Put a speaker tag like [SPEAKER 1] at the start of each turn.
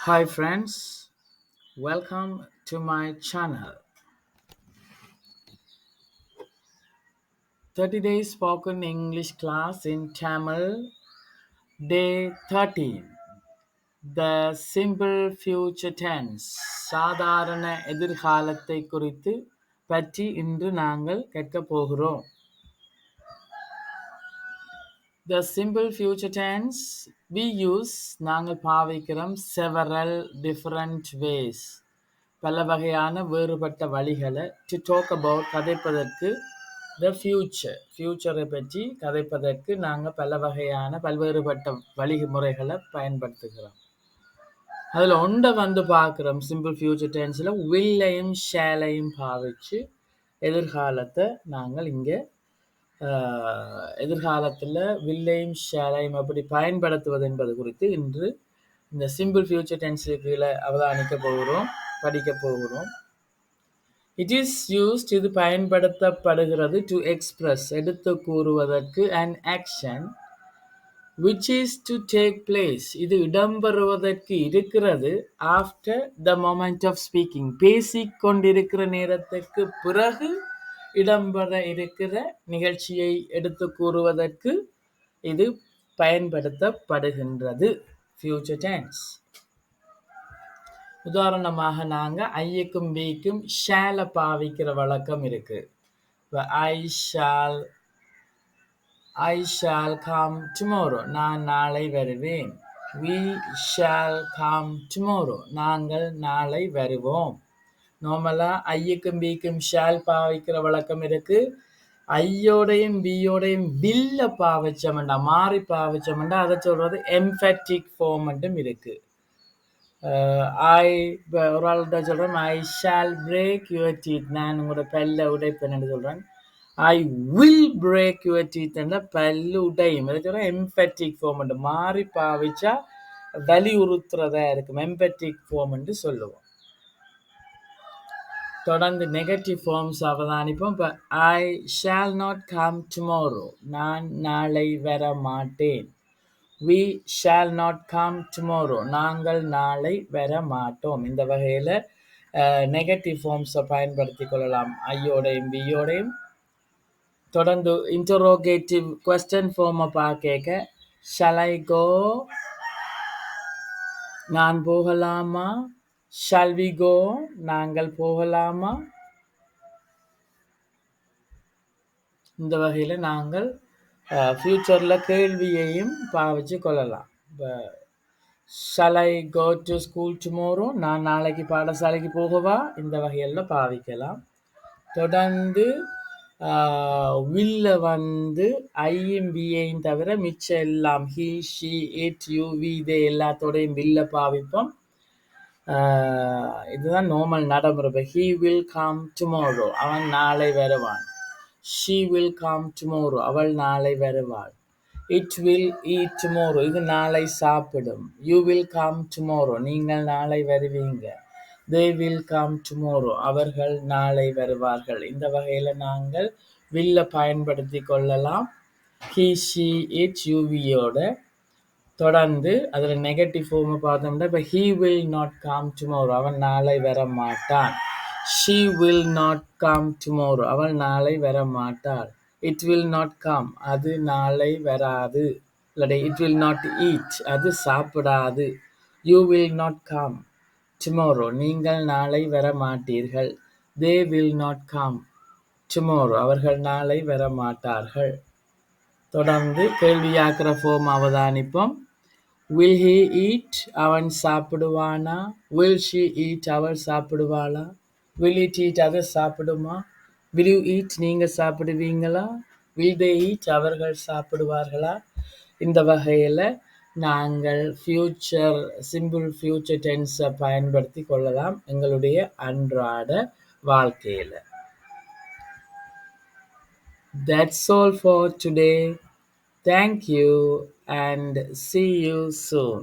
[SPEAKER 1] Hi friends, welcome to my channel. 30 days spoken English class in Tamil, day 13. The simple future tense சாதாரண எதிர்காலத்தை குறித்து பற்றி இன்று நாங்கள் கற்கப் போகிறோம். The simple future tense we use நாங்கள் பாவிக்கிறோம் several different ways பல வகையான வேறுபட்ட வழிகளை to talk about கதைப்பதற்கு the future பற்றி கதைப்பதற்கு நாங்கள் பல வகையான பல்வேறுபட்ட வழிமுறைகளை பயன்படுத்துகிறோம். அதில் ஒன்றை பார்க்குறோம் சிம்பிள் ஃபியூச்சர் டென்ஸில் வில்லையும் ஷேலையும் பாவிச்சு எதிர்காலத்தை நாங்கள் இங்கே எதிர்காலத்தில் வில்லையும் ஷேலையும் எப்படி பயன்படுத்துவது என்பது குறித்து இன்று இந்த சிம்பிள் ஃபியூச்சர் டென்ஸுக்கு கீழே அவதானிக்க போகிறோம், படிக்க போகிறோம். இட் இஸ் யூஸ்ட் இது பயன்படுத்தப்படுகிறது டு எக்ஸ்பிரஸ் எடுத்து கூறுவதற்கு and action which is to take place இது இடம்பெறுவதற்கு இருக்கிறது after the moment of speaking பேசிக் கொண்டிருக்கிற நேரத்துக்கு பிறகு இடம்பெற இருக்கிற நிகழ்ச்சியை எடுத்து கூறுவதற்கு இது பயன்படுத்தப்படுகின்றது future tense. உதாரணமாக நாங்க ஐக்கும் பிக்கும் ஷால பாவிக்கிற வழக்கம் இருக்கு. I shall come tomorrow. நான் நாளை வருவேன். We shall come tomorrow. நாங்கள் நாளை வருவோம். நார்மலா ஐக்கும் பிக்கும் ஷால் பாவிக்கிற வழக்கம் இருக்கு. ஐயோடையும் பியோடையும் வில்ல பாவிச்சோம்டா மாறி பாவிச்சோம்டா அதை சொல்றது எம்பேட்டிக் ஃபார்ம் மட்டும் இருக்கு. ஒரு ஆள்கிட்ட சொல்றேன் I shall break your teeth நான் உங்களோட பல்ல உடைப்பேன்னு சொல்றேன். I will break your teeth பல்லு உடையும் அதை சொல்றேன் எம்பேட்டிக் ஃபார்ம் மாறி பாவிச்சா வலியுறுத்துறதா இருக்கும் எம்பேட்டிக் ஃபார்ம் என்று சொல்லுவோம். தொடர்ந்து நெகட்டிவ் ஃபார்ம்ஸ் அவதானிப்போம். இப்போ I shall not come tomorrow நான் நாளை வர மாட்டேன். We shall not come tomorrow. நாங்கள் நாளை வர மாட்டோம். இந்த வகையில் நெகட்டிவ் ஃபார்ம்ஸை பயன்படுத்தி கொள்ளலாம் ஐயோடையும் பியோடையும். தொடர்ந்து இன்டரோகேட்டிவ் கொஸ்டின் ஃபார்மை பார்க்க shall I go நான் போகலாமா, shall we go நாங்கள் போகலாமா. இந்த வகையில் நாங்கள் ஃபியூச்சரில் கேள்வியையும் பாவிச்சு கொள்ளலாம். இப்போ shall I go to school tomorrow நான் நாளைக்கு பாடசாலைக்கு போகவா இந்த வகையில் பாவிக்கலாம். தொடர்ந்து வில்ல ஐயும் பியையும் தவிர மிச்சம் எல்லாம் he she it you we இதே எல்லாத்தோடையும் வில்ல பாவிப்போம். இதுதான் நார்மல் நடைமுறை. ஹி வில் கம் டுமாரோ அவன் நாளை வருவான். She will come tomorrow அவள் நாளை வருவாள். It will eat tomorrow இது நாளை சாப்பிடும். You will come tomorrow நீங்கள் நாளை வருவீங்க. They will come tomorrow அவர்கள் நாளை வருவார்கள். இந்த வகையில் நாங்கள் வில்ல பயன்படுத்தி கொள்ளலாம் he she it you வியோட. தொடர்ந்து அதில் நெகட்டிவ் ஃபார்மை பார்த்தோம்னா இப்போ he will not come tomorrow அவன் நாளை வர மாட்டான். She will not come tomorrow அவள் நாளை வர மாட்டாள். It will not come அது நாளை வராது. இல்லாட்டி it will not eat அது சாப்பிடாது. You will not come tomorrow நீங்கள் நாளை வர மாட்டீர்கள். They will not come tomorrow அவர்கள் நாளை வர மாட்டார்கள். தொடர்ந்து கேள்வியாக்கிற ஃபார்ம் அவதானிப்போம். Will he eat அவன் சாப்பிடுவானா. Will she eat அவள் சாப்பிடுவாளா. Will it eat அது சாப்பிடுமா. Will you eat நீங்கள் சாப்பிடுவீங்களா. Will they eat அவர்கள் சாப்பிடுவார்களா. இந்த வகையில் நாங்கள் சிம்பிள் ஃபியூச்சர் டென்ஸை பயன்படுத்தி கொள்ளலாம் எங்களுடைய அன்றாட வாழ்க்கையில். That's all for today. Thank you and see you soon.